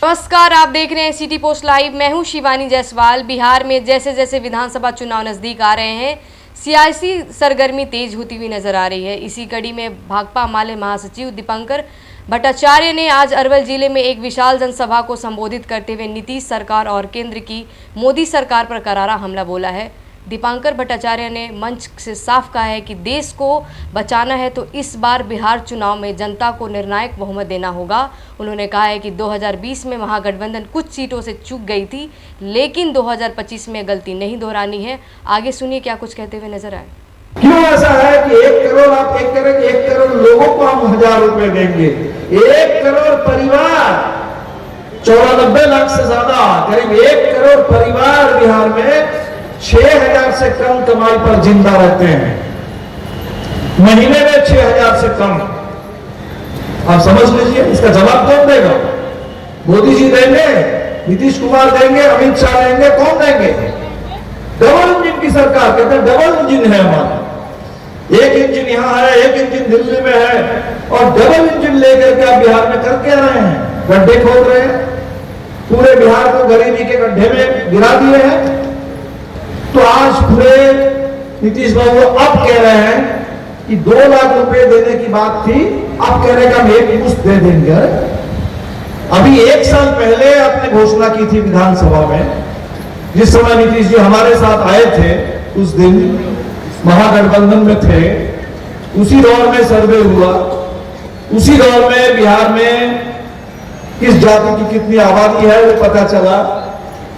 नमस्कार, आप देख रहे हैं सिटी पोस्ट लाइव। मैं हूं शिवानी जायसवाल। बिहार में जैसे जैसे विधानसभा चुनाव नजदीक आ रहे हैं, सियासी सरगर्मी तेज होती हुई नजर आ रही है। इसी कड़ी में भाकपा माले महासचिव दीपांकर भट्टाचार्य ने आज अरवल जिले में एक विशाल जनसभा को संबोधित करते हुए नीतीश सरकार और केंद्र की मोदी सरकार पर करारा हमला बोला है। दीपांकर भट्टाचार्य ने मंच से साफ कहा है कि देश को बचाना है तो इस बार बिहार चुनाव में जनता को निर्णायक बहुमत देना होगा। उन्होंने कहा है कि 2020 में महागठबंधन कुछ सीटों से चूक गई थी, लेकिन 2025 में गलती नहीं दोहरानी है। आगे सुनिए क्या कुछ कहते हुए नजर आए। क्यों ऐसा है कि 1 करोड़ आप 1 करोड़ लोगों को हम 1000 रुपए देंगे। 1 करोड़ परिवार, 94 लाख से ज्यादा, करीब 1 करोड़ परिवार बिहार में 6000 से कम कमाई पर जिंदा रहते हैं। महीने में 6000 से कम। आप समझ लीजिए, इसका जवाब कौन देगा? मोदी जी देंगे, नीतीश कुमार देंगे, अमित शाह देंगे, कौन देंगे? डबल इंजन की सरकार, कहते हैं डबल इंजन है हमारा। एक इंजन यहां है, एक इंजन दिल्ली में है, और डबल इंजन लेकर के आप बिहार में करके आ रहे हैं। गड्ढे खोद रहे हैं, पूरे बिहार को गरीबी के गड्ढे में गिरा दिए हैं। तो आज पूरे नीतीश बाबू अब कह रहे हैं कि 2 लाख रुपए देने की बात थी, अब कह रहे हैं कि हम एक मुश्त दे देंगे। अभी 1 साल पहले आपने घोषणा की थी विधानसभा में, जिस समय नीतीश जी हमारे साथ आए थे, उस दिन महागठबंधन में थे, उसी दौर में सर्वे हुआ, उसी दौर में बिहार में किस जाति की कितनी आबादी है वो पता चला,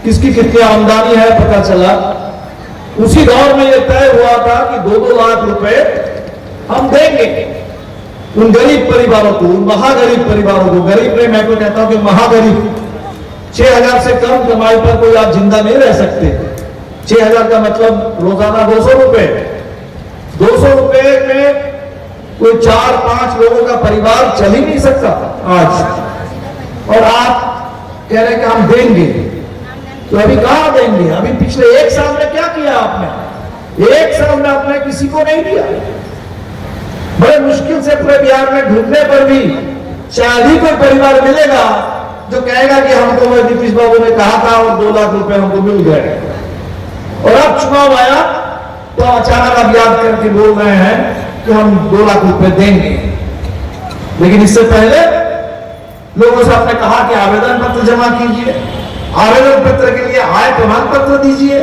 किसकी कितनी आमदनी है पता चला। उसी दौर में यह तय हुआ था कि 2-2 लाख रुपए हम देंगे उन गरीब परिवारों को, उन महागरीब परिवारों को। गरीब नहीं, मैं तो कहता हूं कि महागरीब। 6000 से कम कमाई पर कोई आप जिंदा नहीं रह सकते। 6000 का मतलब रोजाना 200 रुपए। 200 रुपए में कोई 4-5 लोगों का परिवार चल ही नहीं सकता आज। और आप कह रहे हैं कि हम देंगे, तो अभी कहां देंगे? अभी पिछले 1 साल में क्या किया आपने? 1 साल में आपने किसी को नहीं दिया। बड़े मुश्किल से पूरे बिहार में ढूंढने पर भी शायद ही कोई परिवार मिलेगा जो कहेगा कि हमको नीतीश बाबू ने कहा था और 2 लाख रुपए हमको मिल गए। और अब चुनाव आया तो अचानक आप याद करके बोल रहे हैं कि हम 2 लाख रुपए देंगे। लेकिन इससे पहले लोगों से आपने कहा कि आवेदन पत्र जमा कीजिए, आवेदन पत्र के लिए आय प्रमाण पत्र दीजिए,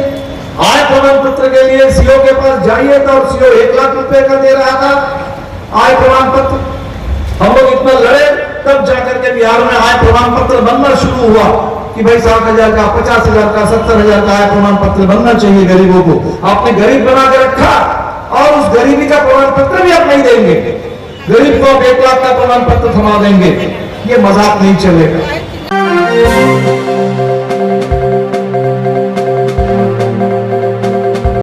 आय प्रमाण पत्र के लिए सीओ के पास जाइए तो सीओ 1 लाख रुपए का दे रहा था आय प्रमाण पत्र। हम लोग इतना लड़े, तब जाकर के बिहार में आय प्रमाण पत्र बनना शुरू हुआ कि भाई 60,000 का, 50,000 का, 70,000 का आय प्रमाण पत्र बनना चाहिए गरीबों को। आपने गरीब बना के रखा और उस गरीबी का प्रमाण पत्र भी आप नहीं देंगे। गरीब को 1 लाख का प्रमाण पत्र थमा देंगे। ये मजाक नहीं चलेगा।